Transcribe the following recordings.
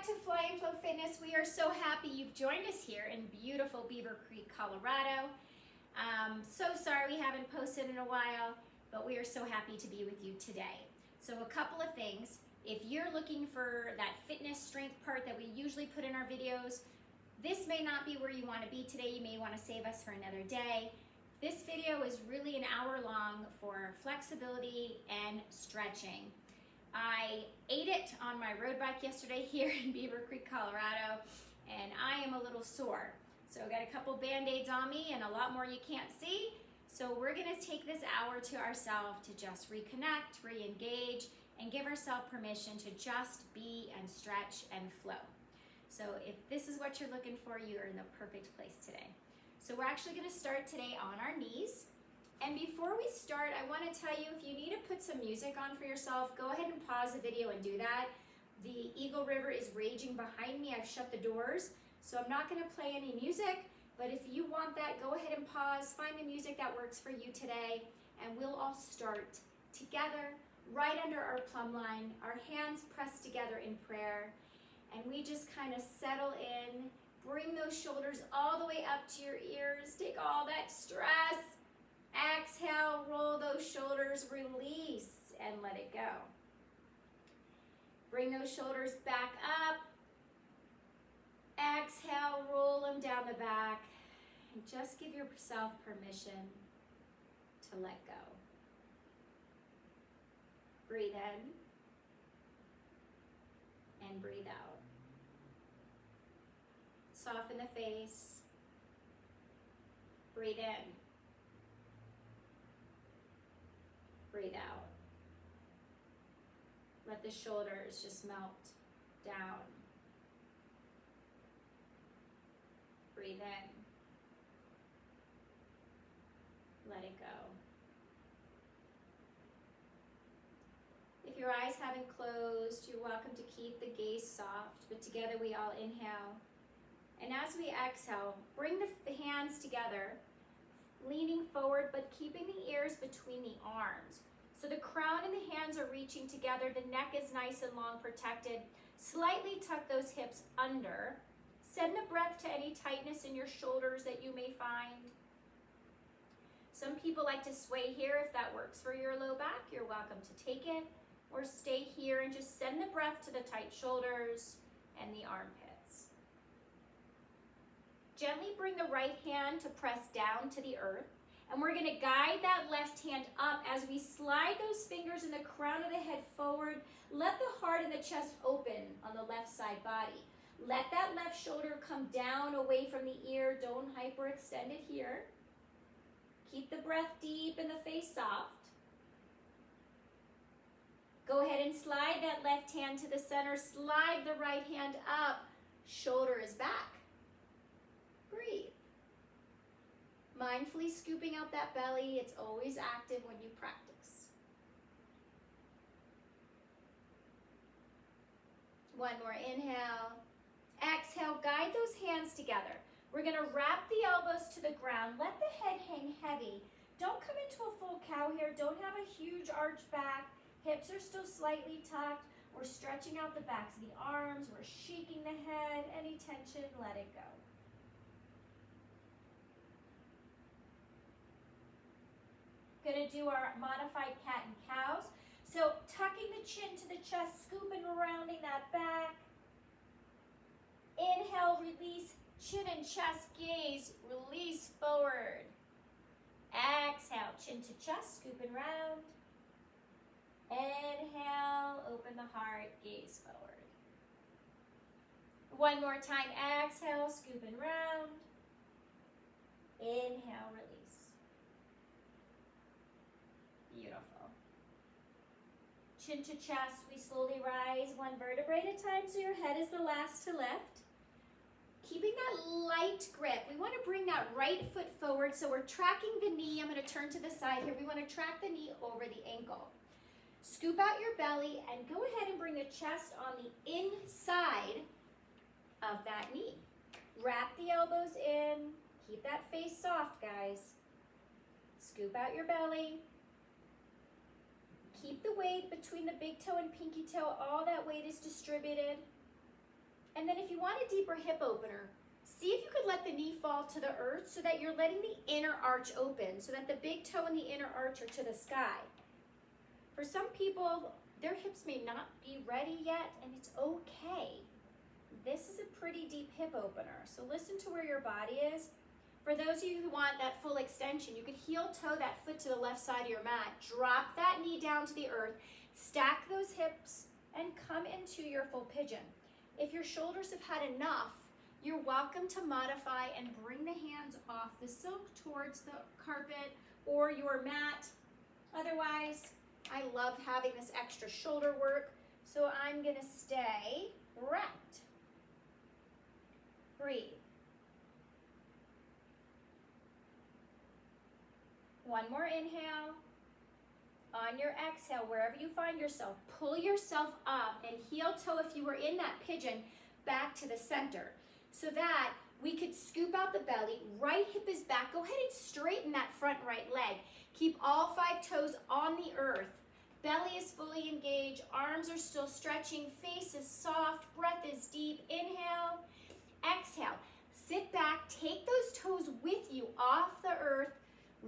back to Fly and Flow Fitness. We are so happy you've joined us here in beautiful Beaver Creek, Colorado. So sorry we haven't posted in a while, but we are so happy to be with you today. So a couple of things. If you're looking for that fitness strength part that we usually put in our videos, this may not be where you want to be today. You may want to save us for another day. This video is really an hour long for flexibility and stretching. I ate it on my road bike yesterday here in Beaver Creek, Colorado, and I am a little sore. So I got a couple Band-Aids on me and a lot more you can't see. So we're gonna take this hour to ourselves to just reconnect, re-engage, and give ourselves permission to just be and stretch and flow. So if this is what you're looking for, you're in the perfect place today. So we're actually gonna start today on our knees. And before we start, I want to tell you, if you need to put some music on for yourself, go ahead and pause the video and do that. The Eagle River is raging behind me. I've shut the doors, so I'm not going to play any music. But if you want that, go ahead and pause, find the music that works for you today, and we'll all start together right under our plumb line, our hands pressed together in prayer, and we just kind of settle in. Bring those shoulders all the way up to your ears. Take all that stress. Exhale, roll those shoulders, release, and let it go. Bring those shoulders back up. Exhale, roll them down the back. And just give yourself permission to let go. Breathe in and breathe out. Soften the face. Breathe in. Breathe out. Let the shoulders just melt down. Breathe in. Let it go. If your eyes haven't closed, you're welcome to keep the gaze soft, but together we all inhale. And as we exhale, bring the hands together, leaning forward, but keeping the ears between the arms. So the crown and the hands are reaching together. The neck is nice and long, protected. Slightly tuck those hips under. Send the breath to any tightness in your shoulders that you may find. Some people like to sway here. If that works for your low back, you're welcome to take it. Or stay here and just send the breath to the tight shoulders and the armpits. Gently bring the right hand to press down to the earth. And we're going to guide that left hand up as we slide those fingers in the crown of the head forward. Let the heart and the chest open on the left side body. Let that left shoulder come down away from the ear. Don't hyperextend it here. Keep the breath deep and the face soft. Go ahead and slide that left hand to the center. Slide the right hand up. Shoulder is back. Breathe. Mindfully scooping out that belly. It's always active when you practice. One more inhale. Exhale, guide those hands together. We're going to wrap the elbows to the ground. Let the head hang heavy. Don't come into a full cow here. Don't have a huge arch back. Hips are still slightly tucked. We're stretching out the backs of the arms. We're shaking the head. Any tension, let it go. Going to do our modified cat and cows. So tucking the chin to the chest, scooping, rounding that back. Inhale, release, chin and chest, gaze, release forward. Exhale, chin to chest, scoop and round. Inhale, open the heart, gaze forward. One more time, exhale, scoop and round. Inhale, release. Beautiful. Chin to chest, we slowly rise one vertebrae at a time so your head is the last to lift. Keeping that light grip, we want to bring that right foot forward so we're tracking the knee. I'm going to turn to the side here. We want to track the knee over the ankle. Scoop out your belly and go ahead and bring the chest on the inside of that knee. Wrap the elbows in. Keep that face soft, guys. Scoop out your belly. Keep the weight between the big toe and pinky toe. All that weight is distributed. And then if you want a deeper hip opener, see if you could let the knee fall to the earth so that you're letting the inner arch open, so that the big toe and the inner arch are to the sky. For some people, their hips may not be ready yet, and it's okay. This is a pretty deep hip opener, so listen to where your body is. For those of you who want that full extension, you could heel toe that foot to the left side of your mat, drop that knee down to the earth, stack those hips, and come into your full pigeon. If your shoulders have had enough, you're welcome to modify and bring the hands off the silk towards the carpet or your mat. Otherwise, I love having this extra shoulder work, so I'm gonna stay erect. Breathe. One more inhale. On your exhale, wherever you find yourself, pull yourself up and heel toe, if you were in that pigeon, back to the center, so that we could scoop out the belly. Right hip is back. Go ahead and straighten that front right leg. Keep all 5 toes on the earth. Belly is fully engaged. Arms are still stretching. Face is soft. Breath is deep. Inhale. Exhale. Sit back. Take those toes with you off the earth.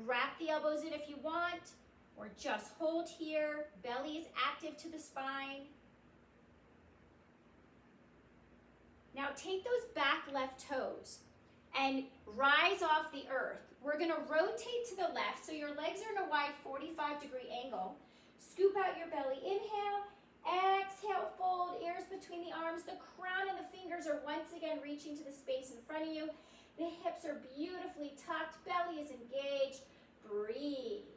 Wrap the elbows in if you want, or just hold here. Belly is active to the spine. Now take those back left toes and rise off the earth. We're gonna rotate to the left, so your legs are in a wide 45-degree angle. Scoop out your belly. Inhale, exhale, fold, ears between the arms. The crown and the fingers are once again reaching to the space in front of you. The hips are beautifully tucked. Belly is engaged. Breathe.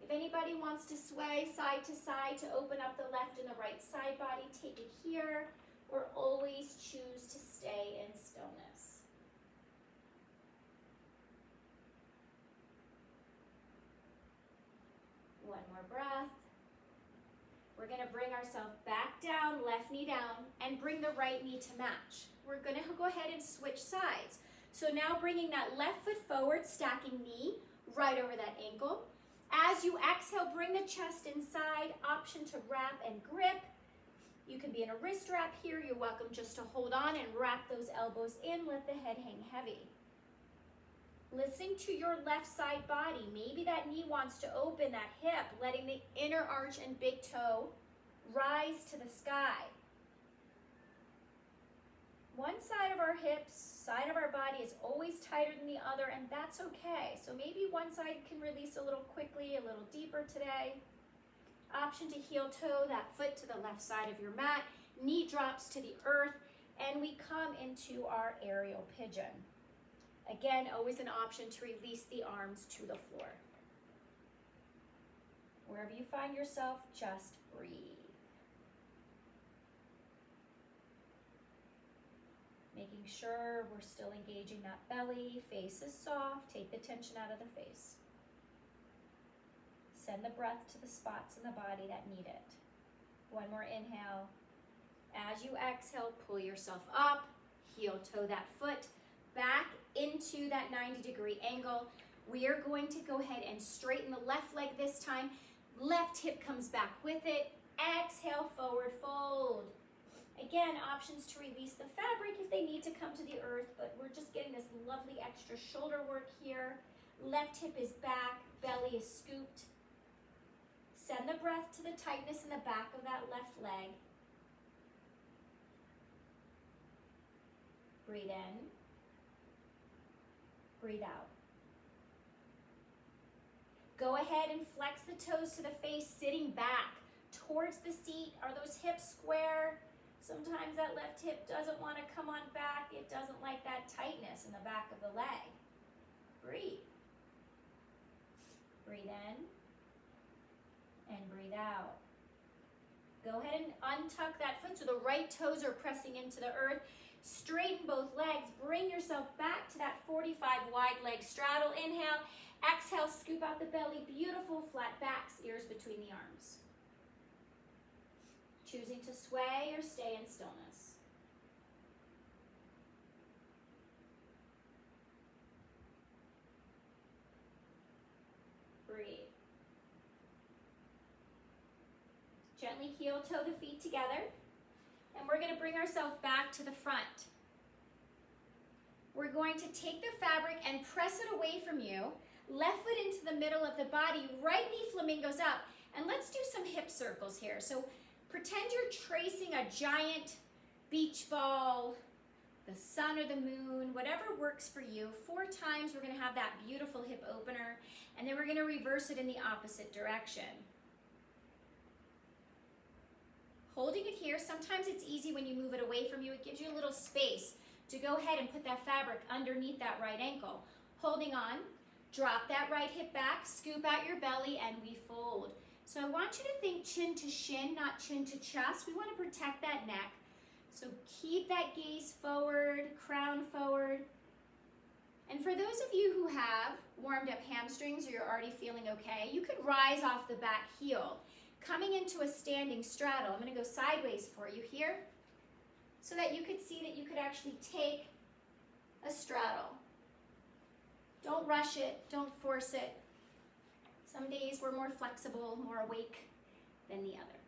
If anybody wants to sway side to side to open up the left and the right side body, take it here, or always choose to stay in stillness. One more breath. We're gonna bring ourselves back down, left knee down, and bring the right knee to match. We're gonna go ahead and switch sides. So now bringing that left foot forward, stacking knee right over that ankle. As you exhale, bring the chest inside, option to wrap and grip. You can be in a wrist wrap here. You're welcome just to hold on and wrap those elbows in, let the head hang heavy. Listening to your left side body. Maybe that knee wants to open, that hip, letting the inner arch and big toe rise to the sky. One side of our hips, side of our body is always tighter than the other, and that's okay. So maybe one side can release a little quickly, a little deeper today. Option to heel toe that foot to the left side of your mat. Knee drops to the earth, and we come into our aerial pigeon. Again, always an option to release the arms to the floor. Wherever you find yourself, just breathe. Making sure we're still engaging that belly. Face is soft. Take the tension out of the face. Send the breath to the spots in the body that need it. One more inhale. As you exhale, pull yourself up. Heel toe that foot back into that 90-degree angle. We are going to go ahead and straighten the left leg this time. Left hip comes back with it. Exhale, forward fold. Again, options to release the fabric if they need to come to the earth, but we're just getting this lovely extra shoulder work here. Left hip is back, belly is scooped. Send the breath to the tightness in the back of that left leg. Breathe in. Breathe out. Go ahead and flex the toes to the face, sitting back towards the seat. Are those hips square? Sometimes that left hip doesn't want to come on back. It doesn't like that tightness in the back of the leg. Breathe. Breathe in and breathe out. Go ahead and untuck that foot so the right toes are pressing into the earth. Straighten both legs. Bring yourself back to that 45 wide leg straddle. Inhale. Exhale, scoop out the belly. Beautiful flat backs, ears between the arms. Choosing to sway or stay in stillness. Breathe. Gently heel toe the feet together. And we're going to bring ourselves back to the front. We're going to take the fabric and press it away from you. Left foot into the middle of the body, right knee flamingos up. And let's do some hip circles here. So pretend you're tracing a giant beach ball, the sun or the moon, whatever works for you. 4 times we're going to have that beautiful hip opener, and then we're going to reverse it in the opposite direction. Holding it here, sometimes it's easy when you move it away from you. It gives you a little space to go ahead and put that fabric underneath that right ankle. Holding on, drop that right hip back, scoop out your belly, and we fold. So I want you to think chin to shin, not chin to chest. We want to protect that neck. So keep that gaze forward, crown forward. And for those of you who have warmed up hamstrings or you're already feeling okay, you could rise off the back heel, coming into a standing straddle. I'm going to go sideways for you here so that you could see that you could actually take a straddle. Don't rush it, don't force it. Some days we're more flexible, more awake than the other.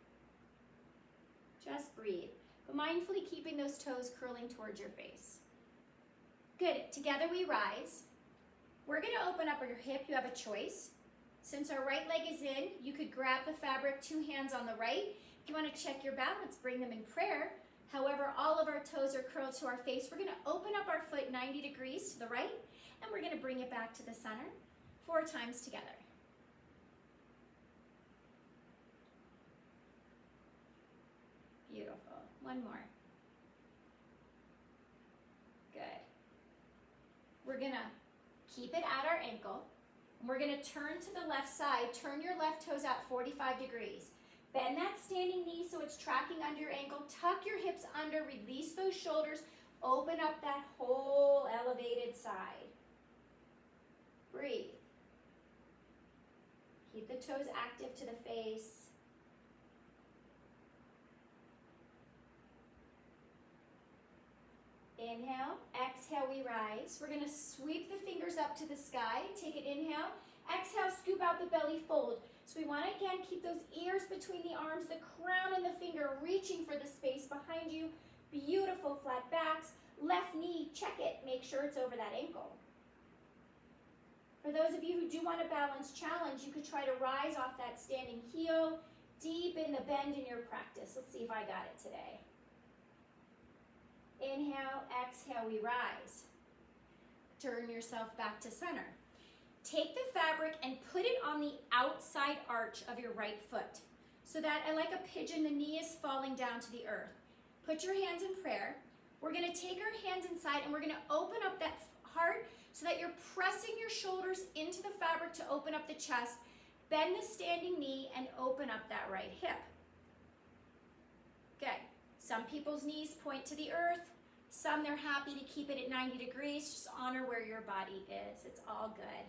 Just breathe, but mindfully keeping those toes curling towards your face. Good, together we rise. We're gonna open up your hip, you have a choice. Since our right leg is in, you could grab the fabric, 2 hands on the right. If you wanna check your balance, bring them in prayer. However, all of our toes are curled to our face. We're gonna open up our foot 90 degrees to the right, and we're gonna bring it back to the center 4 times together. Beautiful. One more. Good. We're gonna keep it at our ankle. And we're gonna turn to the left side. Turn your left toes out 45 degrees. Bend that standing knee so it's tracking under your ankle. Tuck your hips under, release those shoulders. Open up that whole elevated side. Breathe. Keep the toes active to the face. Inhale, exhale, we rise. We're gonna sweep the fingers up to the sky. Take it, inhale. Exhale, scoop out the belly, fold. So we wanna, again, keep those ears between the arms, the crown and the finger reaching for the space behind you. Beautiful flat backs. Left knee, check it. Make sure it's over that ankle. For those of you who do want a balance challenge, you could try to rise off that standing heel, deep in the bend in your practice. Let's see if I got it today. Inhale, exhale, we rise. Turn yourself back to center. Take the fabric and put it on the outside arch of your right foot. So that, like a pigeon, the knee is falling down to the earth. Put your hands in prayer. We're gonna take our hands inside and we're gonna open up that heart so that you're pressing your shoulders into the fabric to open up the chest. Bend the standing knee and open up that right hip. Good. Some people's knees point to the earth. Some, they're happy to keep it at 90 degrees. Just honor where your body is. It's all good.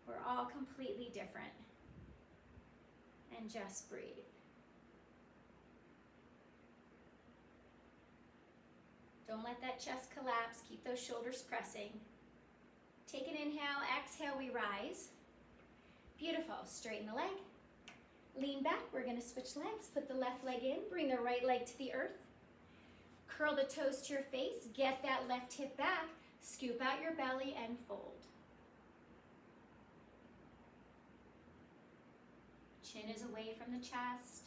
We're all completely different. And just breathe. Don't let that chest collapse. Keep those shoulders pressing. Take an inhale, exhale, we rise. Beautiful. Straighten the leg. Lean back. We're going to switch legs. Put the left leg in. Bring the right leg to the earth. Curl the toes to your face. Get that left hip back. Scoop out your belly and fold. Chin is away from the chest.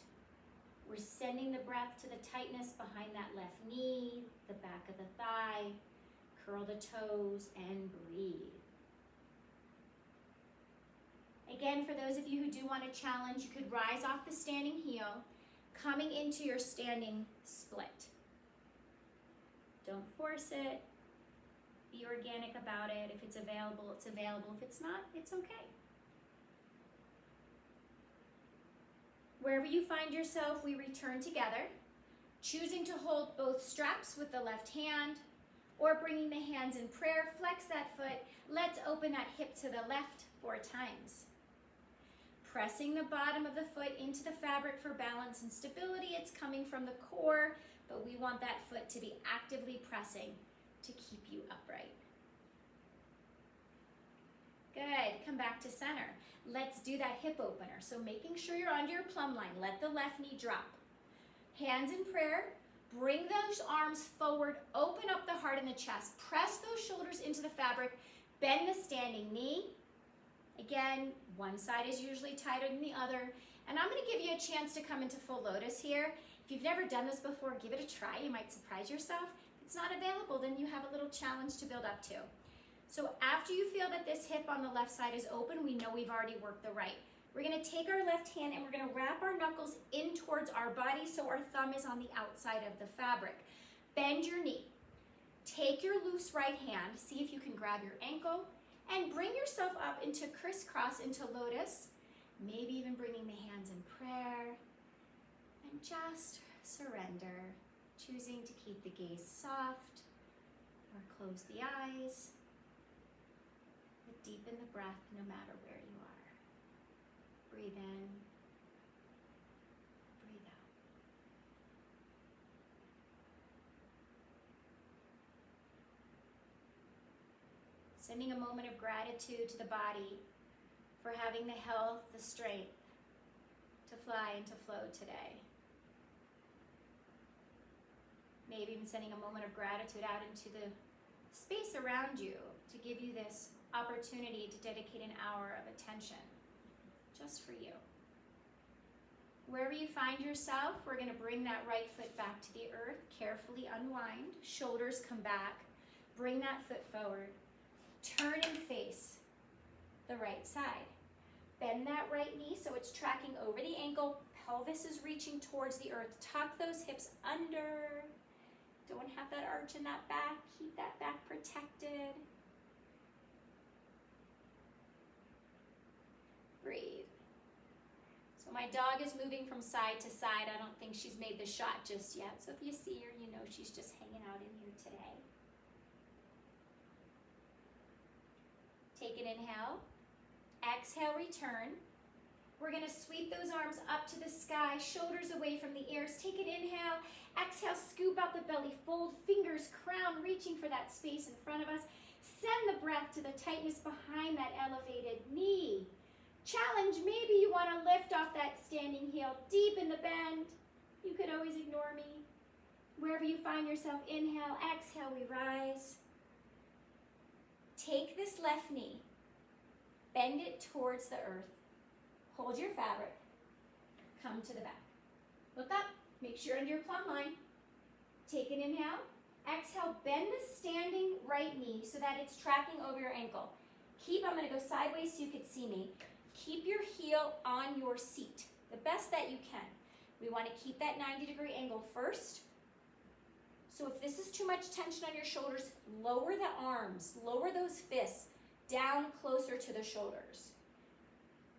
We're sending the breath to the tightness behind that left knee, the back of the thigh. Curl the toes and breathe. Again, for those of you who do want a challenge, you could rise off the standing heel, coming into your standing split. Don't force it. Be organic about it. If it's available, it's available. If it's not, it's okay. Wherever you find yourself, we return together, choosing to hold both straps with the left hand, or bringing the hands in prayer. Flex that foot. Let's open that hip to the left 4 times. Pressing the bottom of the foot into the fabric for balance and stability. It's coming from the core, but we want that foot to be actively pressing to keep you upright. Good. Come back to center. Let's do that hip opener. So making sure you're under your plumb line. Let the left knee drop. Hands in prayer. Bring those arms forward, open up the heart and the chest. Press those shoulders into the fabric, bend the standing knee. Again, one side is usually tighter than the other. And I'm gonna give you a chance to come into full lotus here. If you've never done this before, give it a try. You might surprise yourself. If it's not available, then you have a little challenge to build up to. So after you feel that this hip on the left side is open, we know we've already worked the right. We're gonna take our left hand and we're gonna wrap our knuckles in towards our body so our thumb is on the outside of the fabric. Bend your knee. Take your loose right hand, see if you can grab your ankle, and bring yourself up into crisscross into lotus, maybe even bringing the hands in prayer, and just surrender, choosing to keep the gaze soft or close the eyes, but deepen the breath no matter where you are. Breathe in, breathe out. Sending a moment of gratitude to the body for having the health, the strength to fly and to flow today. Maybe even sending a moment of gratitude out into the space around you to give you this opportunity to dedicate an hour of attention just for you. Wherever you find yourself, we're going to bring that right foot back to the earth, carefully unwind, shoulders come back, bring that foot forward, turn and face the right side. Bend that right knee so it's tracking over the ankle, pelvis is reaching towards the earth, tuck those hips under, don't have that arch in that back, keep that back protected. Breathe. So my dog is moving from side to side. I don't think she's made the shot just yet. So if you see her, you know she's just hanging out in here today. Take an inhale. Exhale, return. We're gonna sweep those arms up to the sky, shoulders away from the ears. Take an inhale. Exhale, scoop out the belly, fold, fingers, crown, reaching for that space in front of us. Send the breath to the tightness behind that elevated knee. Challenge, maybe you want to lift off that standing heel, deep in the bend. You could always ignore me. Wherever you find yourself, inhale, exhale, we rise. Take this left knee, bend it towards the earth. Hold your fabric, come to the back. Look up, make sure you're under your plumb line. Take an inhale, exhale, bend the standing right knee so that it's tracking over your ankle. I'm gonna go sideways so you can see me. Keep your heel on your seat, the best that you can. We want to keep that 90-degree angle first. So if this is too much tension on your shoulders, lower the arms, lower those fists down closer to the shoulders.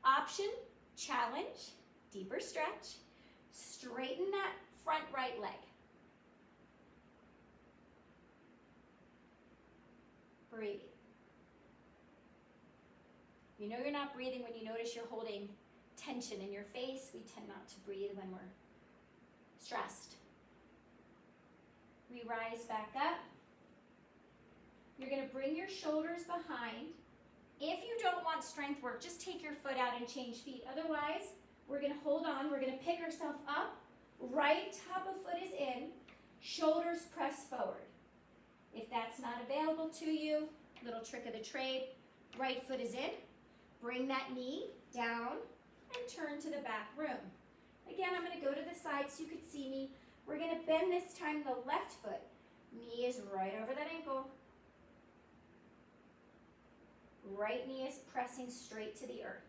Option, challenge, deeper stretch. Straighten that front right leg. Breathe. You know you're not breathing when you notice you're holding tension in your face. We tend not to breathe when we're stressed. We rise back up. You're going to bring your shoulders behind. If you don't want strength work, just take your foot out and change feet. Otherwise, we're going to hold on. We're going to pick ourselves up. Right top of foot is in. Shoulders press forward. If that's not available to you, little trick of the trade, right foot is in. Bring that knee down and turn to the back room. Again, I'm going to go to the side so you can see me. We're going to bend this time the left foot. Knee is right over that ankle. Right knee is pressing straight to the earth.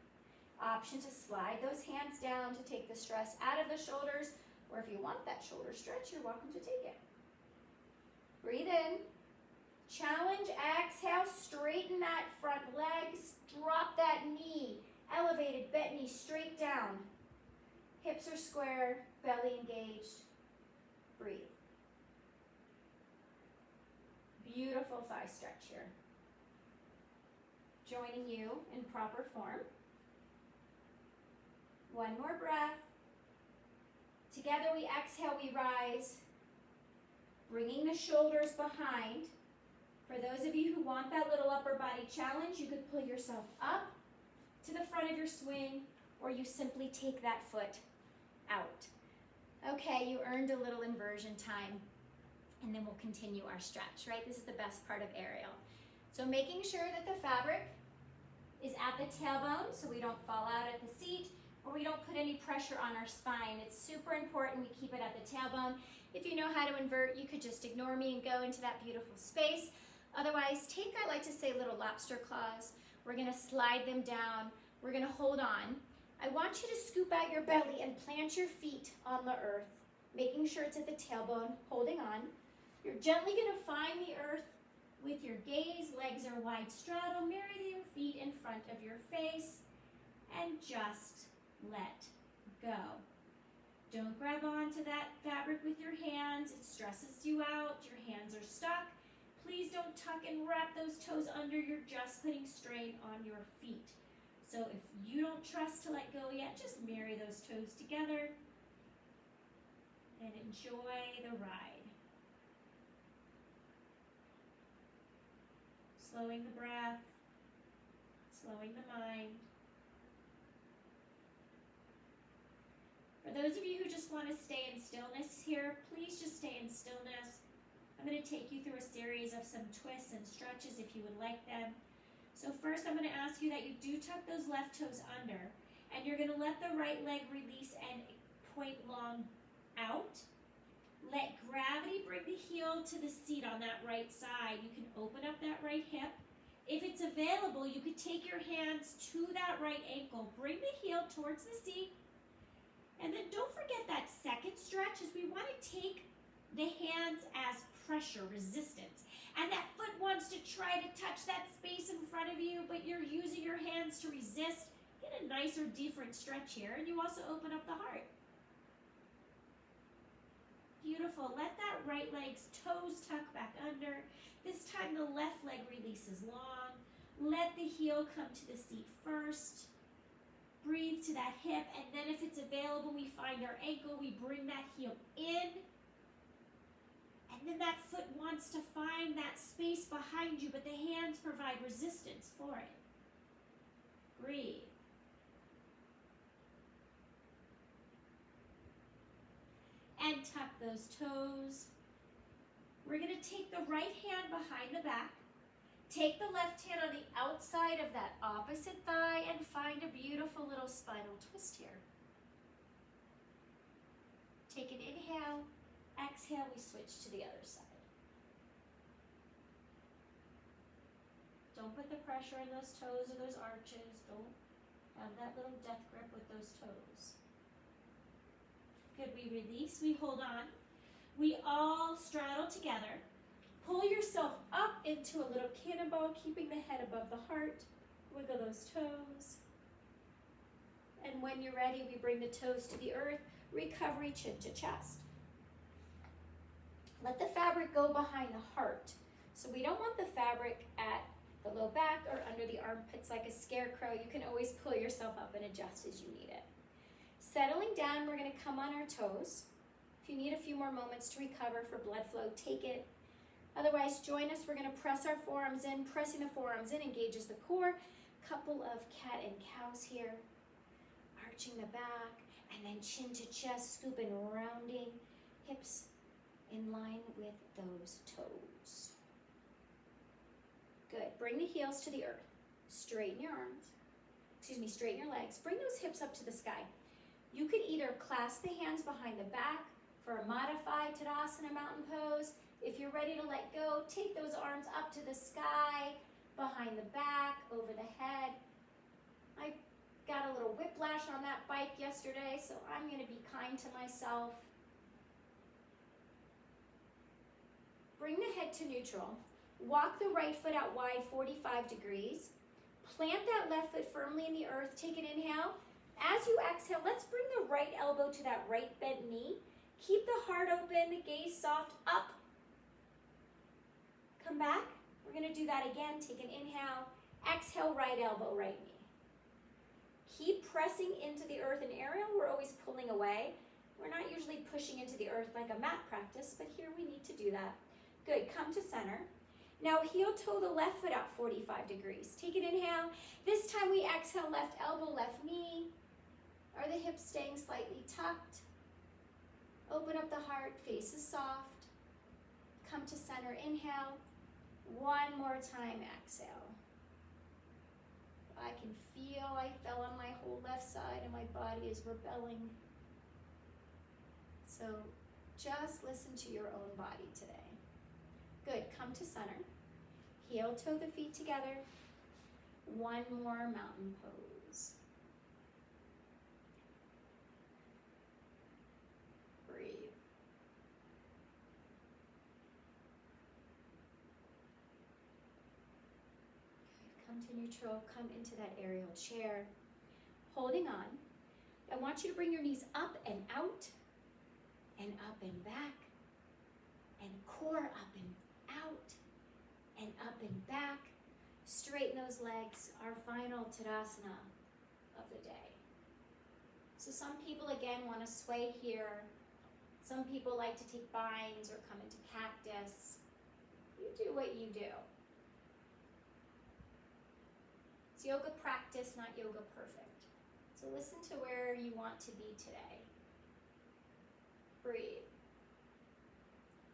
Option to slide those hands down to take the stress out of the shoulders, or if you want that shoulder stretch, you're welcome to take it. Breathe in. Challenge, exhale, straighten that front leg, drop that knee, elevated, bent knee straight down. Hips are square, belly engaged. Breathe. Beautiful thigh stretch here. Joining you in proper form. One more breath. Together we exhale, we rise. Bringing the shoulders behind. For those of you who want that little upper body challenge, you could pull yourself up to the front of your swing, or you simply take that foot out. Okay, you earned a little inversion time, and then we'll continue our stretch, right? This is the best part of aerial. So making sure that the fabric is at the tailbone so we don't fall out at the seat, or we don't put any pressure on our spine. It's super important we keep it at the tailbone. If you know how to invert, you could just ignore me and go into that beautiful space. Otherwise, take, I like to say, little lobster claws. We're gonna slide them down. We're gonna hold on. I want you to scoop out your belly and plant your feet on the earth, making sure it's at the tailbone, holding on. You're gently gonna find the earth with your gaze. Legs are wide straddle. Mirror your feet in front of your face and just let go. Don't grab onto that fabric with your hands. It stresses you out. Your hands are stuck. Please don't tuck and wrap those toes under. You're just putting strain on your feet. So if you don't trust to let go yet, just marry those toes together and enjoy the ride. Slowing the breath, slowing the mind. For those of you who just want to stay in stillness here, please just stay in stillness. I'm going to take you through a series of some twists and stretches if you would like them. So first I'm going to ask you that you do tuck those left toes under, and you're going to let the right leg release and point long out. Let gravity bring the heel to the seat on that right side. You can open up that right hip. If it's available, you could take your hands to that right ankle. Bring the heel towards the seat. And then don't forget that second stretch is we want to take the hands as pressure, resistance. And that foot wants to try to touch that space in front of you, but you're using your hands to resist. Get a nicer, different stretch here. And you also open up the heart. Beautiful. Let that right leg's toes tuck back under. This time the left leg releases long. Let the heel come to the seat first. Breathe to that hip, and then if it's available, we find our ankle, we bring that heel in, and then that foot wants to find that space behind you, but the hands provide resistance for it. Breathe. And tuck those toes. We're going to take the right hand behind the back. Take the left hand on the outside of that opposite thigh and find a beautiful little spinal twist here. Take an inhale, exhale, we switch to the other side. Don't put the pressure on those toes or those arches. Don't have that little death grip with those toes. Good, we release, we hold on. We all straddle together. Pull yourself up into a little cannonball, keeping the head above the heart. Wiggle those toes. And when you're ready, we bring the toes to the earth. Recovery, chin to chest. Let the fabric go behind the heart. So we don't want the fabric at the low back or under the armpits like a scarecrow. You can always pull yourself up and adjust as you need it. Settling down, we're going to come on our toes. If you need a few more moments to recover for blood flow, take it. Otherwise, join us. We're going to press our forearms in. Pressing the forearms in engages the core. Couple of cat and cows here. Arching the back, and then chin to chest, scooping, rounding, hips in line with those toes. Good. Bring the heels to the earth. Straighten your arms. Straighten your legs. Bring those hips up to the sky. You could either clasp the hands behind the back for a modified Tadasana mountain pose. If you're ready to let go, take those arms up to the sky, behind the back, over the head. I got a little whiplash on that bike yesterday, so I'm going to be kind to myself. Bring the head to neutral. Walk the right foot out wide, 45 degrees. Plant that left foot firmly in the earth. Take an inhale. As you exhale, let's bring the right elbow to that right bent knee. Keep the heart open, gaze soft, up. Come back. We're going to do that again. Take an inhale. Exhale, right elbow, right knee. Keep pressing into the earth. In aerial, we're always pulling away. We're not usually pushing into the earth like a mat practice, but here we need to do that. Good. Come to center. Now heel toe the left foot out 45 degrees. Take an inhale. This time we exhale, left elbow, left knee. Are the hips staying slightly tucked? Open up the heart, face is soft. Come to center, inhale. One more time, exhale. I can feel I fell on my whole left side and my body is rebelling. So just listen to your own body today. Good, come to center. Heel toe the feet together. One more mountain pose. Breathe. Good, come to neutral, come into that aerial chair. Holding on, I want you to bring your knees up and out, and up and back, and core up and out, and up and back. Straighten those legs, our final Tadasana of the day. So some people, again, want to sway here. Some people like to take binds or come into cactus. You do what you do. It's yoga practice, not yoga perfect. So listen to where you want to be today. Breathe.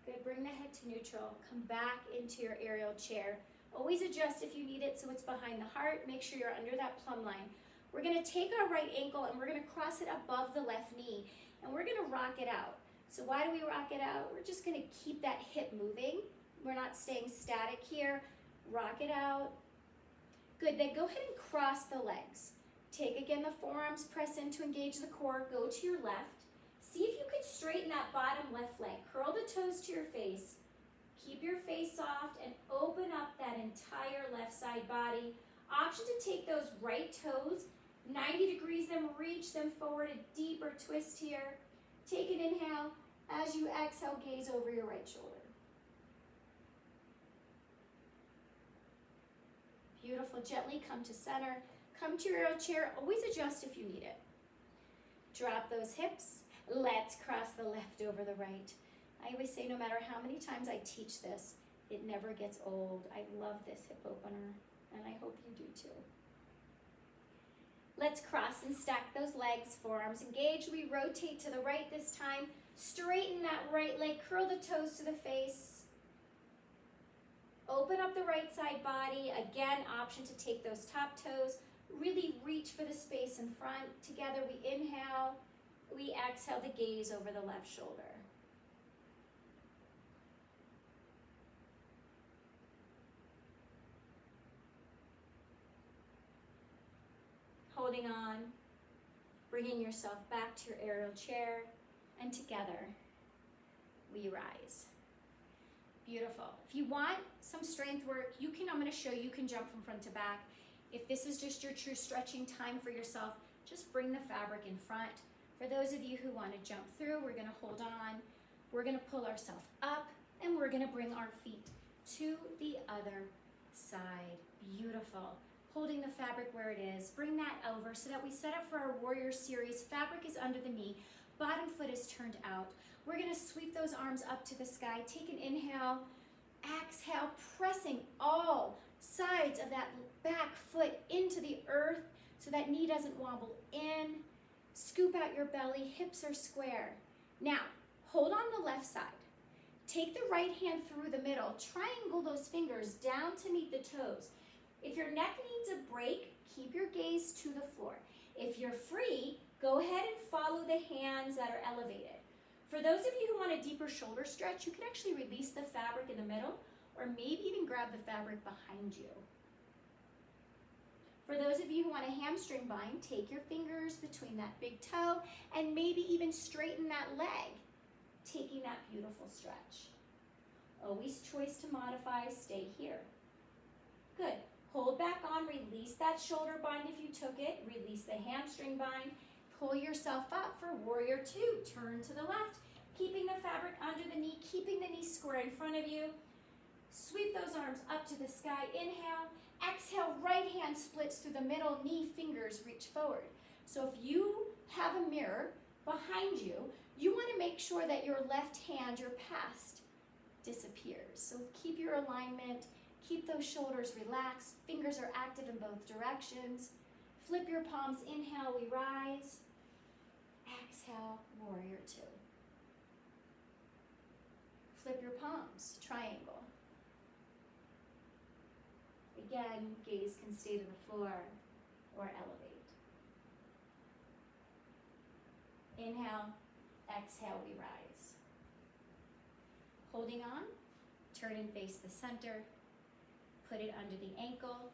Good, bring the head to neutral. Come back into your aerial chair. Always adjust if you need it so it's behind the heart. Make sure you're under that plumb line. We're gonna take our right ankle and we're gonna cross it above the left knee and we're gonna rock it out. So why do we rock it out? We're just gonna keep that hip moving. We're not staying static here. Rock it out. Good, then go ahead and cross the legs. Take again the forearms, press in to engage the core, go to your left. See if you can straighten that bottom left leg. Curl the toes to your face. Keep your face soft and open up that entire left side body. Option to take those right toes, 90 degrees them, reach them forward, a deeper twist here. Take an inhale. As you exhale, gaze over your right shoulder. Beautiful, gently come to center. Come to your aerial chair, always adjust if you need it. Drop those hips. Let's cross the left over the right. I always say no matter how many times I teach this, it never gets old. I love this hip opener, and I hope you do too. Let's cross and stack those legs, forearms engaged. We rotate to the right this time. Straighten that right leg, curl the toes to the face. Open up the right side body. Again, option to take those top toes. Really reach for the space in front. Together we inhale, we exhale to gaze over the left shoulder. Holding on, bringing yourself back to your aerial chair, and together we rise. Beautiful. If you want some strength work, I'm going to show you can jump from front to back. If this is just your true stretching time for yourself, just bring the fabric in front. For those of you who want to jump through, we're going to hold on. We're going to pull ourselves up, and we're going to bring our feet to the other side. Beautiful. Holding the fabric where it is. Bring that over so that we set up for our warrior series. Fabric is under the knee. Bottom foot is turned out. We're going to sweep those arms up to the sky. Take an inhale. Exhale, pressing all sides of that back foot into the earth so that knee doesn't wobble in. Scoop out your belly, hips are square. Now, hold on the left side. Take the right hand through the middle. Triangle those fingers down to meet the toes. If your neck needs a break, keep your gaze to the floor. If you're free, go ahead and follow the hands that are elevated. For those of you who want a deeper shoulder stretch, you can actually release the fabric in the middle or maybe even grab the fabric behind you. For those of you who want a hamstring bind, take your fingers between that big toe and maybe even straighten that leg, taking that beautiful stretch. Always choice to modify, stay here. Good. Hold back on, release that shoulder bind if you took it, release the hamstring bind, pull yourself up for warrior two, turn to the left, keeping the fabric under the knee, keeping the knee square in front of you. Sweep those arms up to the sky, inhale, exhale, right hand splits through the middle, knee, fingers reach forward. So if you have a mirror behind you, you want to make sure that your left hand, your past, disappears. So keep your alignment. Keep those shoulders relaxed. Fingers are active in both directions. Flip your palms. Inhale, we rise. Exhale, warrior two. Flip your palms, triangle. Again, gaze can stay to the floor or elevate. Inhale, exhale, we rise. Holding on, turn and face the center. Put it under the ankle.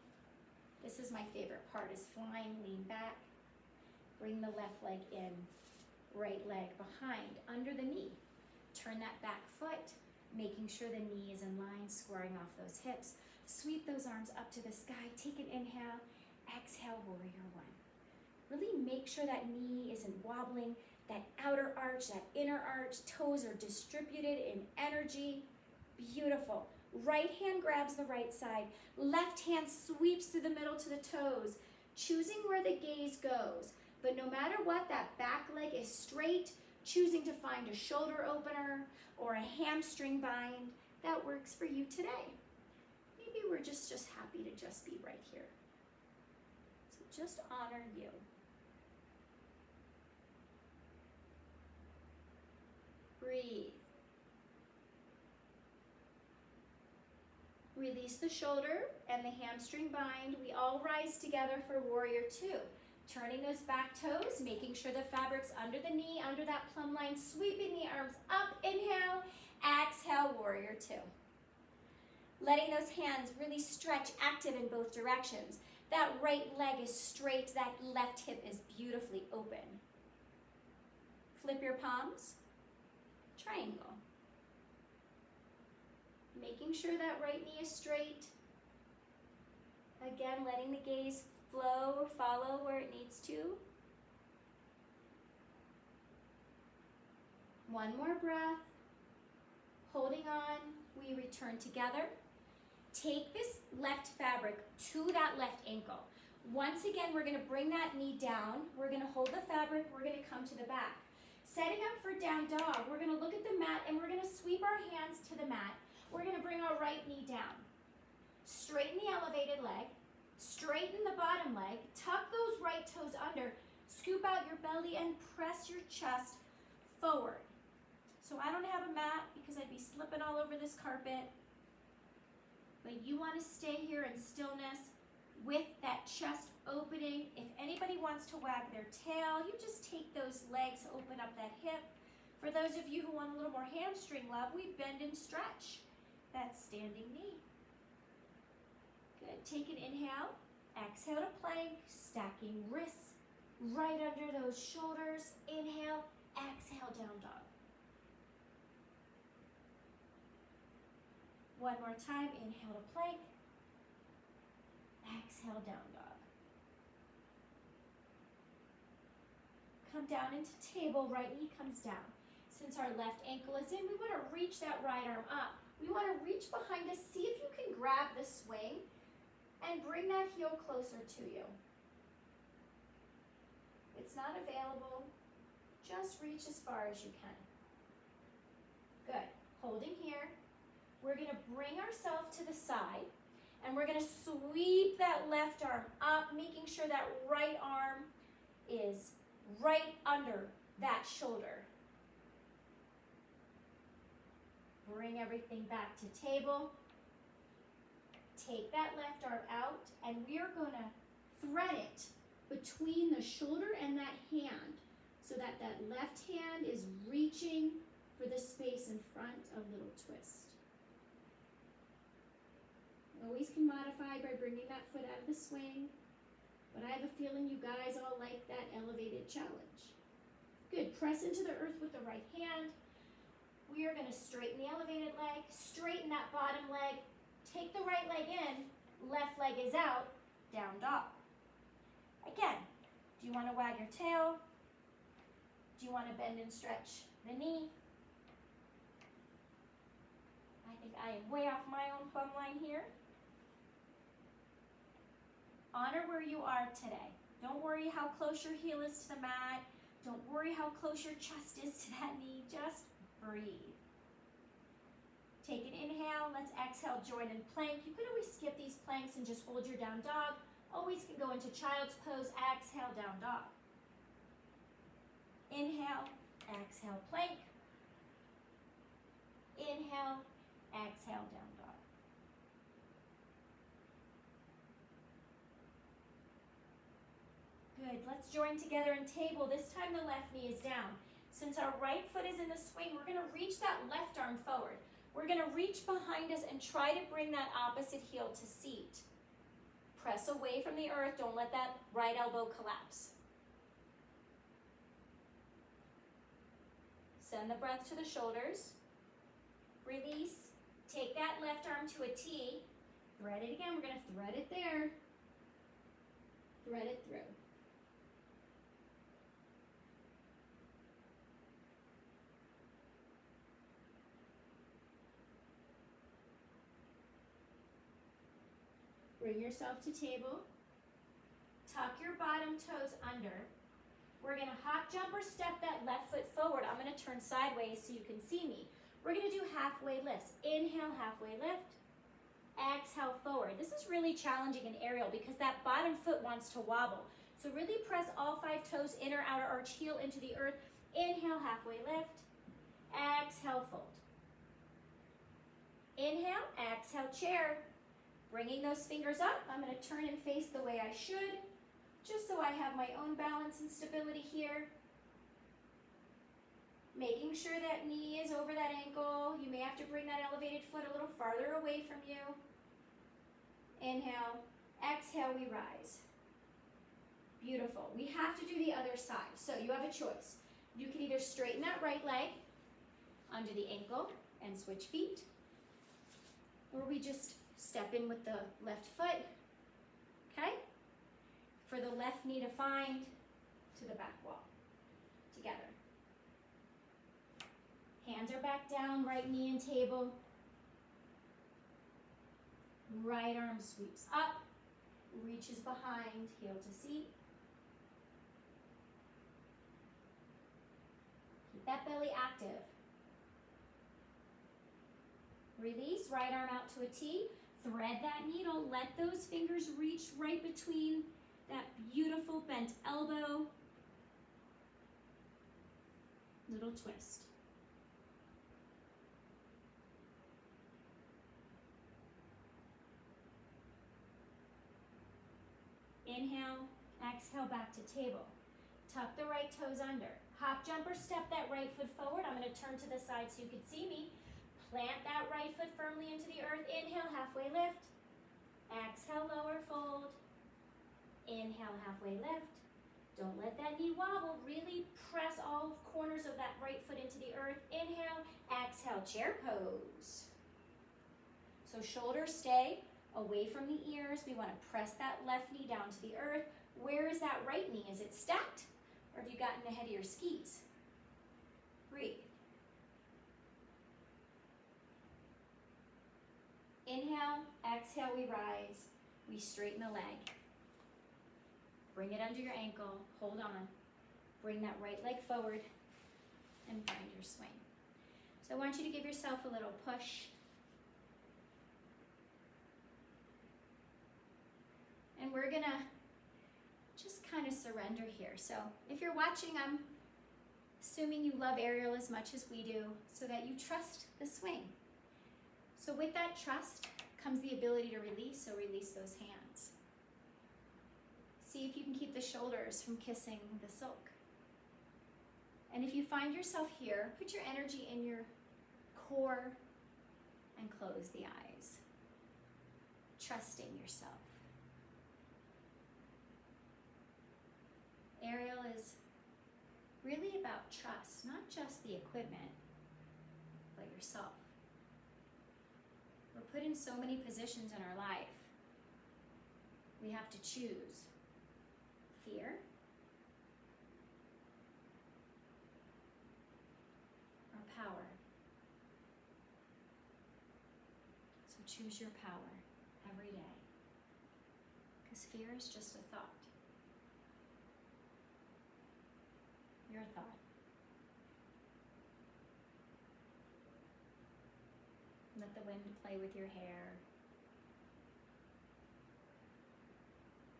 This is my favorite part, is flying, lean back. Bring the left leg in, right leg behind, under the knee. Turn that back foot, making sure the knee is in line, squaring off those hips. Sweep those arms up to the sky. Take an inhale, exhale, warrior one. Really make sure that knee isn't wobbling, that outer arch, that inner arch, toes are distributed in energy. Beautiful. Right hand grabs the right side. Left hand sweeps through the middle to the toes, choosing where the gaze goes. But no matter what, that back leg is straight, choosing to find a shoulder opener or a hamstring bind that works for you today. Maybe we're just happy to just be right here. So just honor you. Breathe. Release the shoulder and the hamstring bind. We all rise together for warrior two. Turning those back toes, making sure the fabric's under the knee, under that plumb line, sweeping the arms up, inhale, exhale, warrior two. Letting those hands really stretch, active in both directions. That right leg is straight, that left hip is beautifully open. Flip your palms, triangle. Making sure that right knee is straight. Again, letting the gaze flow or follow where it needs to. One more breath. Holding on, we return together. Take this left fabric to that left ankle. Once again, we're gonna bring that knee down. We're gonna hold the fabric, we're gonna come to the back. Setting up for down dog, we're gonna look at the mat and we're gonna sweep our hands to the mat. We're gonna bring our right knee down. Straighten the elevated leg, straighten the bottom leg, tuck those right toes under, scoop out your belly and press your chest forward. So I don't have a mat because I'd be slipping all over this carpet, but you wanna stay here in stillness with that chest opening. If anybody wants to wag their tail, you just take those legs, open up that hip. For those of you who want a little more hamstring love, we bend and stretch that standing knee. Good, take an inhale, exhale to plank, stacking wrists right under those shoulders. Inhale, exhale, down dog. One more time, inhale to plank, exhale, down dog. Come down into table, right knee comes down. Since our left ankle is in, we want to reach that right arm up. We want to reach behind us, see if you can grab the swing and bring that heel closer to you. If it's not available, just reach as far as you can. Good, holding here. We're gonna bring ourselves to the side and we're gonna sweep that left arm up, making sure that right arm is right under that shoulder. Bring everything back to table. Take that left arm out and we are gonna thread it between the shoulder and that hand so that that left hand is reaching for the space in front, a little twist. Always can modify by bringing that foot out of the swing, but I have a feeling you guys all like that elevated challenge. Good, press into the earth with the right hand. We are gonna straighten the elevated leg, straighten that bottom leg, take the right leg in, left leg is out, down dog. Again, do you wanna wag your tail? Do you wanna bend and stretch the knee? I think I am way off my own plumb line here. Honor where you are today. Don't worry how close your heel is to the mat. Don't worry how close your chest is to that knee. Just breathe. Take an inhale. Let's exhale, join in plank. You could always skip these planks and just hold your down dog. Always can go into child's pose. Exhale, down dog. Inhale, exhale, plank. Inhale, Good. Let's join together in table. This time the left knee is down. Since our right foot is in the swing, we're going to reach that left arm forward. We're going to reach behind us and try to bring that opposite heel to seat. Press away from the earth. Don't let that right elbow collapse. Send the breath to the shoulders. Release. Take that left arm to a T. Thread it again. We're going to thread it there. Thread it through. Bring yourself to table. Tuck your bottom toes under. We're going to hop, jump, or step that left foot forward. I'm going to turn sideways so you can see me. We're going to do halfway lifts. Inhale, halfway lift. Exhale, forward. This is really challenging in aerial because that bottom foot wants to wobble. So really press all 5 toes, inner, outer arch, heel into the earth. Inhale, halfway lift. Exhale, fold. Inhale, exhale, chair. Bringing those fingers up, I'm going to turn and face the way I should, just so I have my own balance and stability here. Making sure that knee is over that ankle. You may have to bring that elevated foot a little farther away from you. Inhale, exhale, we rise. Beautiful. We have to do the other side, so you have a choice. You can either straighten that right leg under the ankle and switch feet, or we just step in with the left foot, okay? For the left knee to find to the back wall, together. Hands are back down, right knee in table. Right arm sweeps up, reaches behind, heel to seat. Keep that belly active. Release, right arm out to a T. Thread that needle, let those fingers reach right between that beautiful bent elbow. Little twist. Inhale, exhale, back to table. Tuck the right toes under. Hop, jump, or step that right foot forward. I'm going to turn to the side so you can see me. Plant that right foot firmly into the earth. Inhale, halfway lift. Exhale, lower fold. Inhale, halfway lift. Don't let that knee wobble. Really press all corners of that right foot into the earth. Inhale, exhale, chair pose. So shoulders stay away from the ears. We want to press that left knee down to the earth. Where is that right knee? Is it stacked? Or have you gotten ahead of your skis? Breathe. Inhale, exhale, we rise. We straighten the leg. Bring it under your ankle, hold on. Bring that right leg forward and find your swing. So I want you to give yourself a little push. And we're gonna just kind of surrender here. So if you're watching, I'm assuming you love aerial as much as we do, so that you trust the swing. So with that trust comes the ability to release, so release those hands. See if you can keep the shoulders from kissing the silk. And if you find yourself here, put your energy in your core and close the eyes. Trusting yourself. Aerial is really about trust, not just the equipment, but yourself. We're put in so many positions in our life. We have to choose fear or power. So choose your power every day, because fear is just a thought. Your thought. Let the wind play with your hair.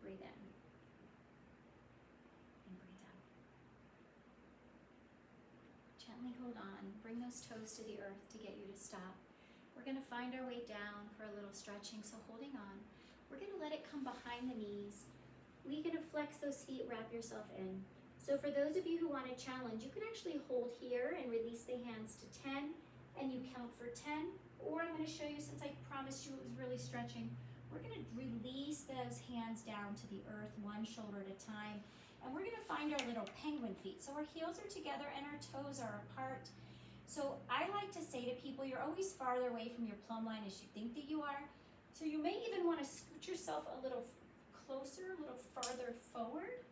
Breathe in and breathe out. Gently hold on. Bring those toes to the earth to get you to stop. We're going to find our way down for a little stretching, so holding on. We're going to let it come behind the knees. we're gonna flex those feet, wrap yourself in. So for those of you who want a challenge, you can actually hold here and release the hands to 10, and you count for 10, or I'm gonna show you, since I promised you it was really stretching, we're gonna release those hands down to the earth, one shoulder at a time, and we're gonna find our little penguin feet. So our heels are together and our toes are apart. So I like to say to people, you're always farther away from your plumb line as you think that you are. So you may even wanna scoot yourself a little closer, a little farther forward.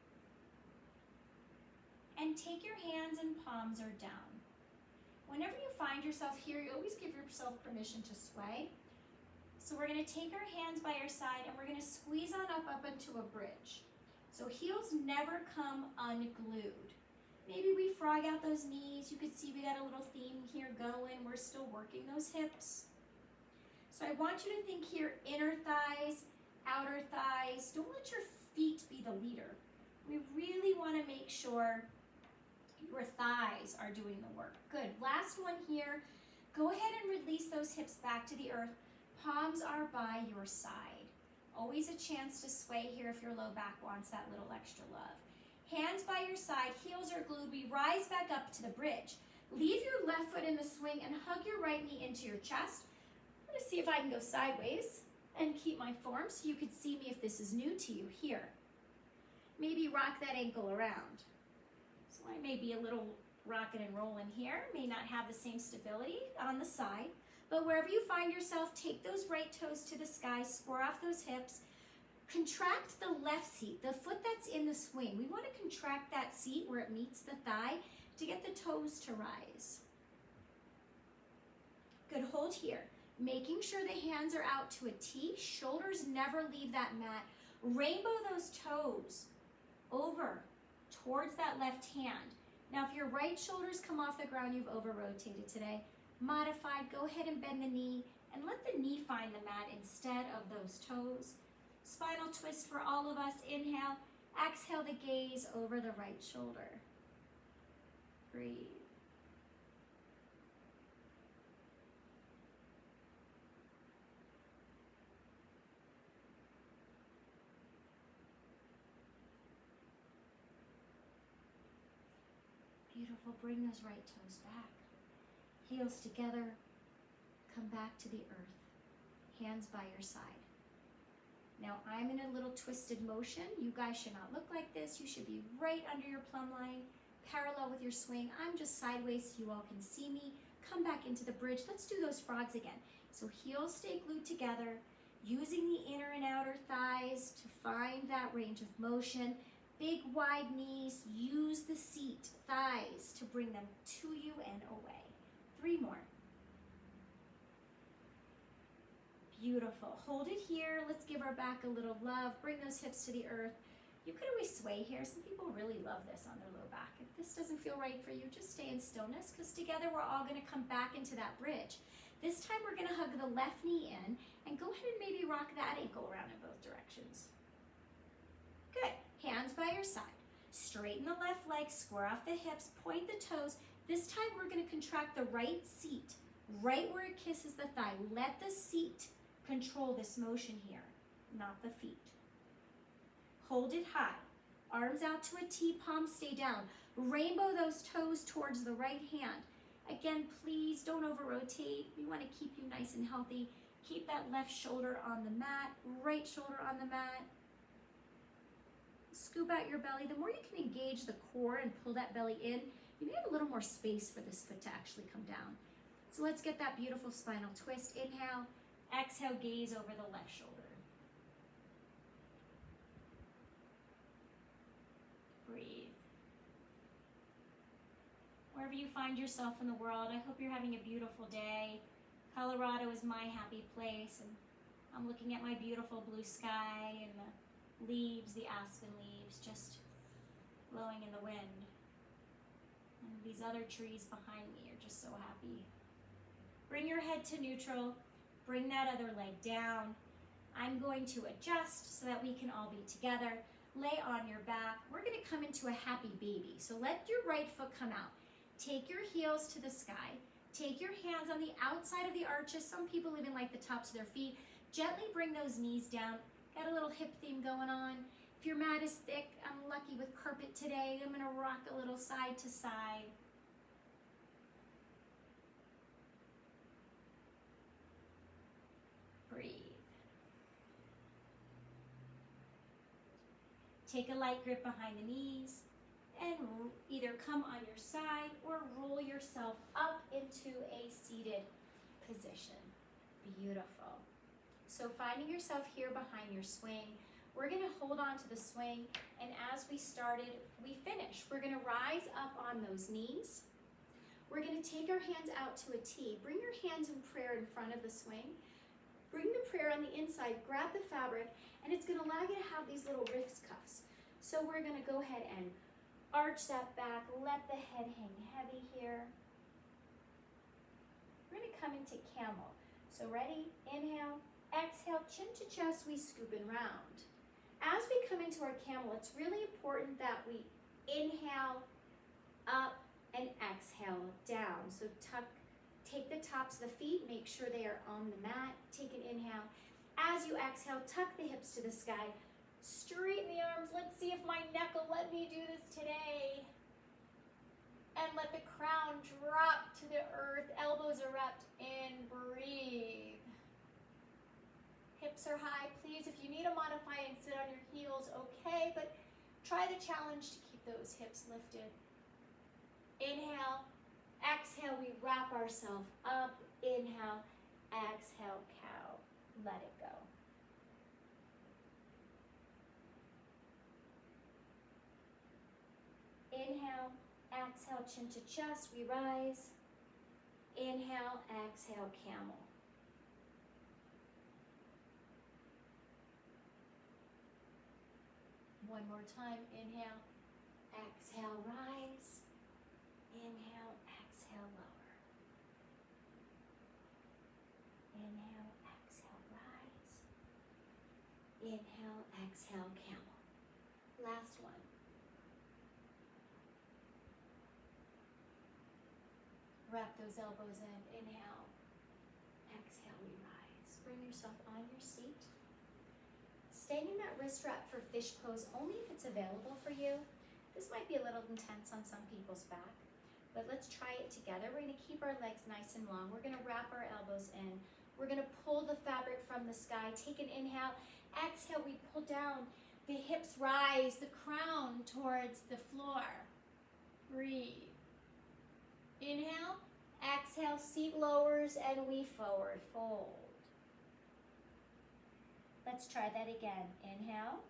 And take your hands and palms are down. Whenever you find yourself here, you always give yourself permission to sway. So we're gonna take our hands by our side and we're gonna squeeze on up into a bridge. So heels never come unglued. Maybe we frog out those knees. You could see we got a little theme here going. We're still working those hips. So I want you to think here, inner thighs, outer thighs. Don't let your feet be the leader. We really wanna make sure your thighs are doing the work. Good, last one here. Go ahead and release those hips back to the earth. Palms are by your side. Always a chance to sway here if your low back wants that little extra love. Hands by your side, heels are glued. We rise back up to the bridge. Leave your left foot in the swing and hug your right knee into your chest. I'm gonna see if I can go sideways and keep my form so you can see me if this is new to you here. Maybe rock that ankle around. So I may be a little rocking and rolling here, may not have the same stability on the side, but wherever you find yourself, take those right toes to the sky, square off those hips, contract the left seat, the foot that's in the swing. We want to contract that seat where it meets the thigh to get the toes to rise. Good, hold here. Making sure the hands are out to a T, shoulders never leave that mat. Rainbow those toes over towards that left hand. Now, if your right shoulders come off the ground, you've over-rotated today. Modified, go ahead and bend the knee and let the knee find the mat instead of those toes. Spinal twist for all of us. Inhale, exhale the gaze over the right shoulder. Breathe. Beautiful, bring those right toes back. Heels together, come back to the earth. Hands by your side. Now I'm in a little twisted motion. You guys should not look like this. You should be right under your plumb line, parallel with your swing. I'm just sideways so you all can see me. Come back into the bridge. Let's do those frogs again. So heels stay glued together, using the inner and outer thighs to find that range of motion. Big wide knees, use the seat, thighs to bring them to you and away. 3 more. Beautiful. Hold it here. Let's give our back a little love. Bring those hips to the earth. You could always sway here. Some people really love this on their low back. If this doesn't feel right for you, just stay in stillness, because together we're all going to come back into that bridge. This time we're going to hug the left knee in and go ahead and maybe rock that ankle around in both directions. Good. Hands by your side. Straighten the left leg, square off the hips, point the toes. This time we're going to contract the right seat, right where it kisses the thigh. Let the seat control this motion here, not the feet. Hold it high. Arms out to a T, palms stay down. Rainbow those toes towards the right hand. Again, please don't over-rotate. We want to keep you nice and healthy. Keep that left shoulder on the mat, right shoulder on the mat. Scoop out your belly. The more you can engage the core and pull that belly in, you may have a little more space for this foot to actually come down. So let's get that beautiful spinal twist. Inhale, exhale, gaze over the left shoulder. Breathe. Wherever you find yourself in the world, I hope you're having a beautiful day. Colorado is my happy place, and I'm looking at my beautiful blue sky and the leaves, the aspen leaves, just blowing in the wind. And these other trees behind me are just so happy. Bring your head to neutral. Bring that other leg down. I'm going to adjust so that we can all be together. Lay on your back. We're going to come into a happy baby. So let your right foot come out. Take your heels to the sky. Take your hands on the outside of the arches. Some people even like the tops of their feet. Gently bring those knees down. Got a little hip theme going on. If your mat is thick, I'm lucky with carpet today. I'm gonna rock a little side to side. Breathe. Take a light grip behind the knees and either come on your side or roll yourself up into a seated position. Beautiful. So finding yourself here behind your swing, we're gonna hold on to the swing, and as we started, we finish. We're gonna rise up on those knees. We're gonna take our hands out to a T. Bring your hands in prayer in front of the swing. Bring the prayer on the inside, grab the fabric, and it's gonna allow you to have these little wrist cuffs. So we're gonna go ahead and arch that back, let the head hang heavy here. We're gonna come into camel. So ready, inhale, exhale, chin to chest, we scoop and round. As we come into our camel, it's really important that we inhale up and exhale down. So take the tops of the feet, make sure they are on the mat. Take an inhale. As you exhale, tuck the hips to the sky. Straighten the arms. Let's see if my neck will let me do this today. And let the crown drop to the earth. Elbows erect in. Breathe. Hips are high. Please, if you need to modify and sit on your heels, okay, but try the challenge to keep those hips lifted. Inhale, exhale, we wrap ourselves up. Inhale, exhale, cow. Let it go. Inhale, exhale, chin to chest, we rise. Inhale, exhale, camel. One more time, inhale, exhale, rise. Inhale, exhale, lower. Inhale, exhale, rise. Inhale, exhale, camel. Last one. Wrap those elbows in. Inhale, exhale, we rise. Bring yourself on your seat. Staying in that wrist wrap for fish pose only if it's available for you. This might be a little intense on some people's back, but let's try it together. We're gonna keep our legs nice and long. We're gonna wrap our elbows in. We're gonna pull the fabric from the sky. Take an inhale. Exhale, we pull down. The hips rise, the crown towards the floor. Breathe. Inhale, exhale, seat lowers, and we forward fold. Let's try that again. Inhale,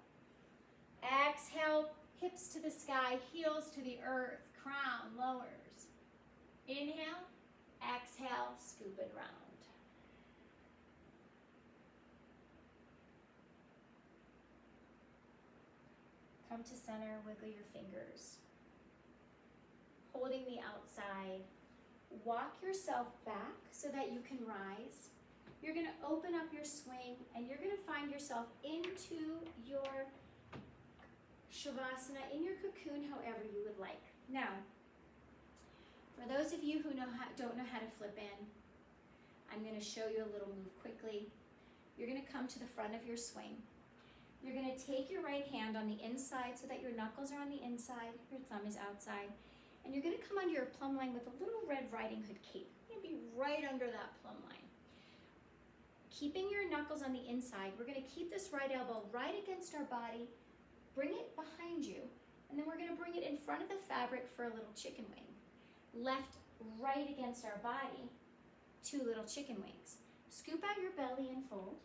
exhale, hips to the sky, heels to the earth, crown lowers. Inhale, exhale, scoop it round. Come to center, wiggle your fingers. Holding the outside. Walk yourself back so that you can rise. You're gonna open up your swing and you're gonna find yourself into your Shavasana, in your cocoon, however you would like. Now, for those of you who don't know how to flip in, I'm gonna show you a little move quickly. You're gonna come to the front of your swing. You're gonna take your right hand on the inside so that your knuckles are on the inside, your thumb is outside, and you're gonna come under your plumb line with a little Red Riding Hood cape. You're gonna be right under that plumb line. Keeping your knuckles on the inside, we're gonna keep this right elbow right against our body, bring it behind you, and then we're gonna bring it in front of the fabric for a little chicken wing. Left, right against our body, 2 little chicken wings. Scoop out your belly and fold.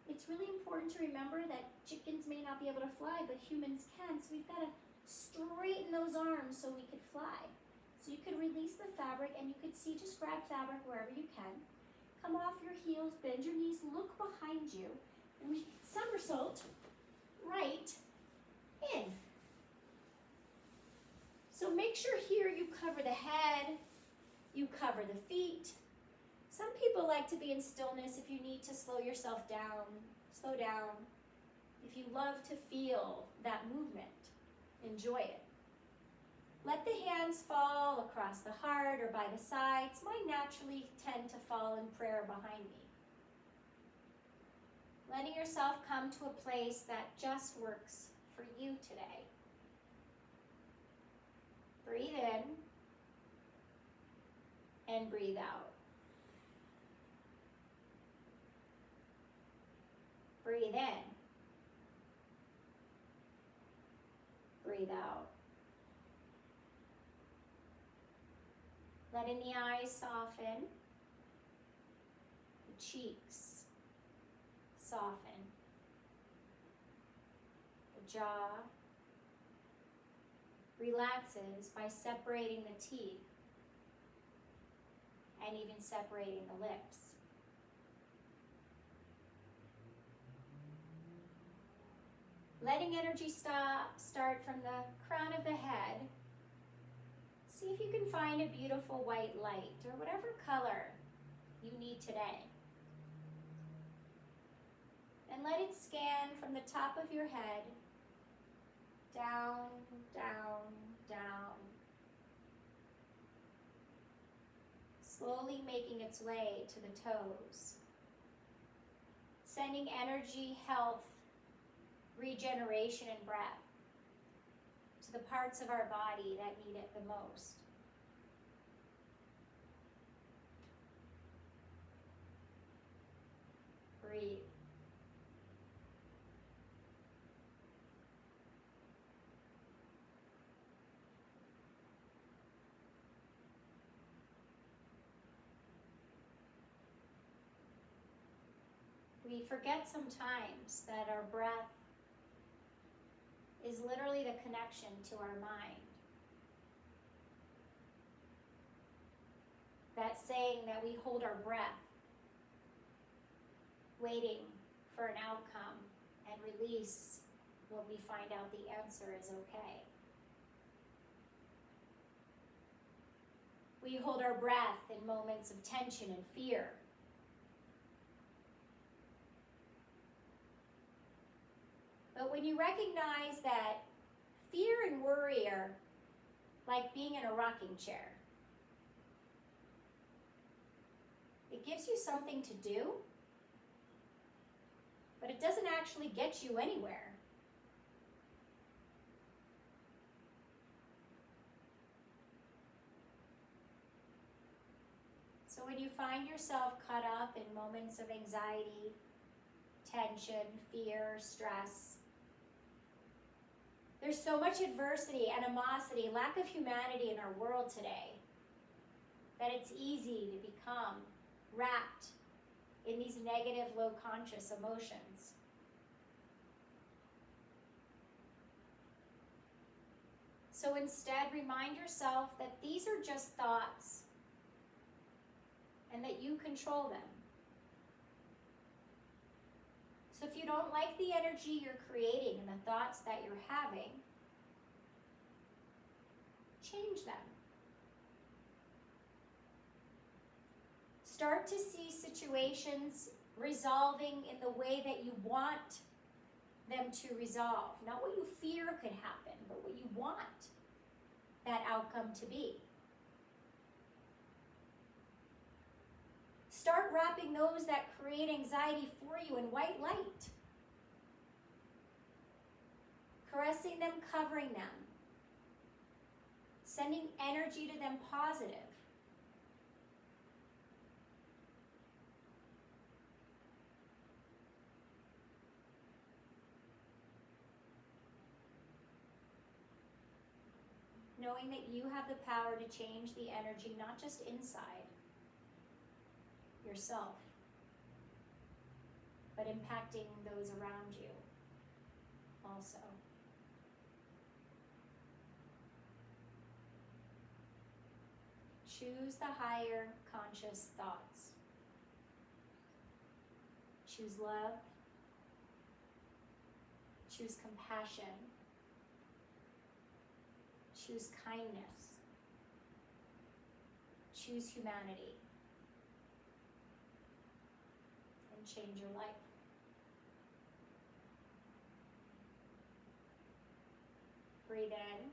It's really important to remember that chickens may not be able to fly, but humans can, so we've gotta straighten those arms so we could fly. So you could release the fabric and you could see, just grab fabric wherever you can. Come off your heels, bend your knees, look behind you, and we somersault right in. So make sure here you cover the head, you cover the feet. Some people like to be in stillness. If you need to slow yourself down, slow down. If you love to feel that movement, enjoy it. Let the hands fall across the heart or by the sides. Mine naturally tend to fall in prayer behind me. Letting yourself come to a place that just works for you today. Breathe in and breathe out. Breathe in. Breathe out. Letting the eyes soften, the cheeks soften, the jaw relaxes by separating the teeth and even separating the lips. Letting energy start from the crown of the head. See if you can find a beautiful white light or whatever color you need today. And let it scan from the top of your head down, down, down. Slowly making its way to the toes. Sending energy, health, regeneration, and breath to the parts of our body that need it the most. Breathe. We forget sometimes that our breath is literally the connection to our mind. That saying that we hold our breath, waiting for an outcome, and release when we find out the answer is okay. We hold our breath in moments of tension and fear. But when you recognize that fear and worry are like being in a rocking chair, it gives you something to do, but it doesn't actually get you anywhere. So when you find yourself caught up in moments of anxiety, tension, fear, stress, there's so much adversity, animosity, lack of humanity in our world today that it's easy to become wrapped in these negative, low conscious emotions. So instead, remind yourself that these are just thoughts and that you control them. So if you don't like the energy you're creating and the thoughts that you're having, change them. Start to see situations resolving in the way that you want them to resolve. Not what you fear could happen, but what you want that outcome to be. Start wrapping those that create anxiety for you in white light. Caressing them, covering them. Sending energy to them positive. Knowing that you have the power to change the energy, not just inside yourself, but impacting those around you also. Choose the higher conscious thoughts. Choose love. Choose compassion. Choose kindness. Choose humanity. And change your life. Breathe in.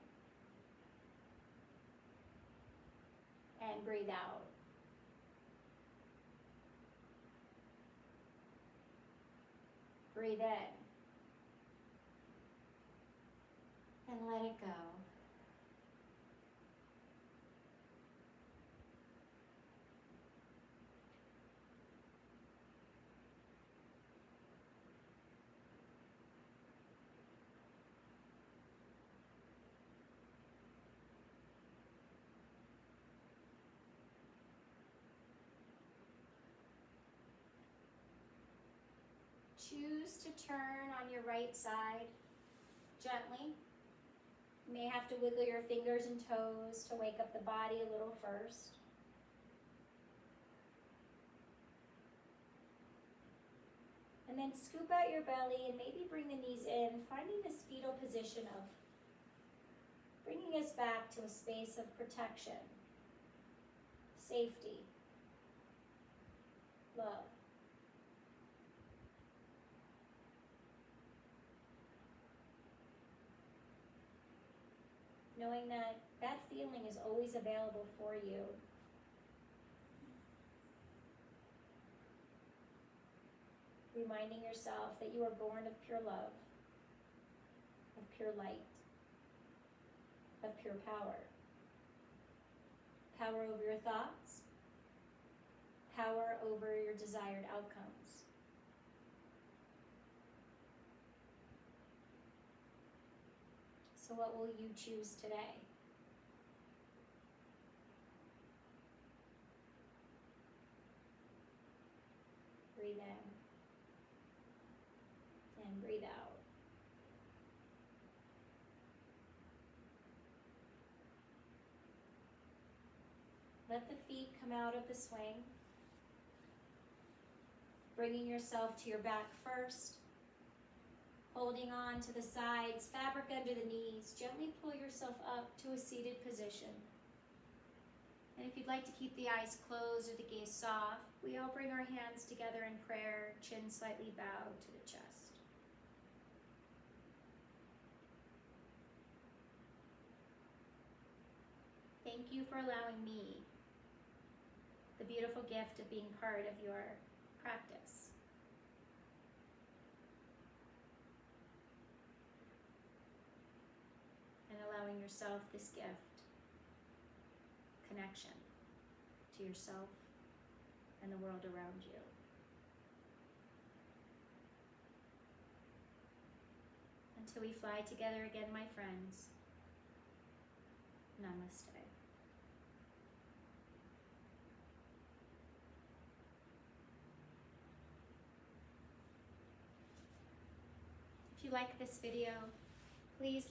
And breathe out. Breathe in. and let it go. Choose to turn on your right side gently. You may have to wiggle your fingers and toes to wake up the body a little first. And then scoop out your belly and maybe bring the knees in, finding this fetal position of bringing us back to a space of protection, safety, love. Knowing that that feeling is always available for you. Reminding yourself that you are born of pure love, of pure light, of pure power. Power over your thoughts, power over your desired outcomes. So what will you choose today? Breathe in and breathe out. Let the feet come out of the swing, bringing yourself to your back first. Holding on to the sides, fabric under the knees, gently pull yourself up to a seated position. And if you'd like to keep the eyes closed or the gaze soft, we all bring our hands together in prayer, chin slightly bowed to the chest. Thank you for allowing me the beautiful gift of being part of your practice. And allowing yourself this gift, connection to yourself and the world around you. Until we fly together again, my friends, namaste. If you like this video, please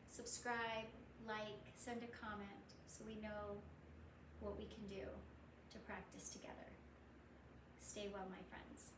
subscribe, like, send a comment so we know what we can do to practice together. Stay well, my friends.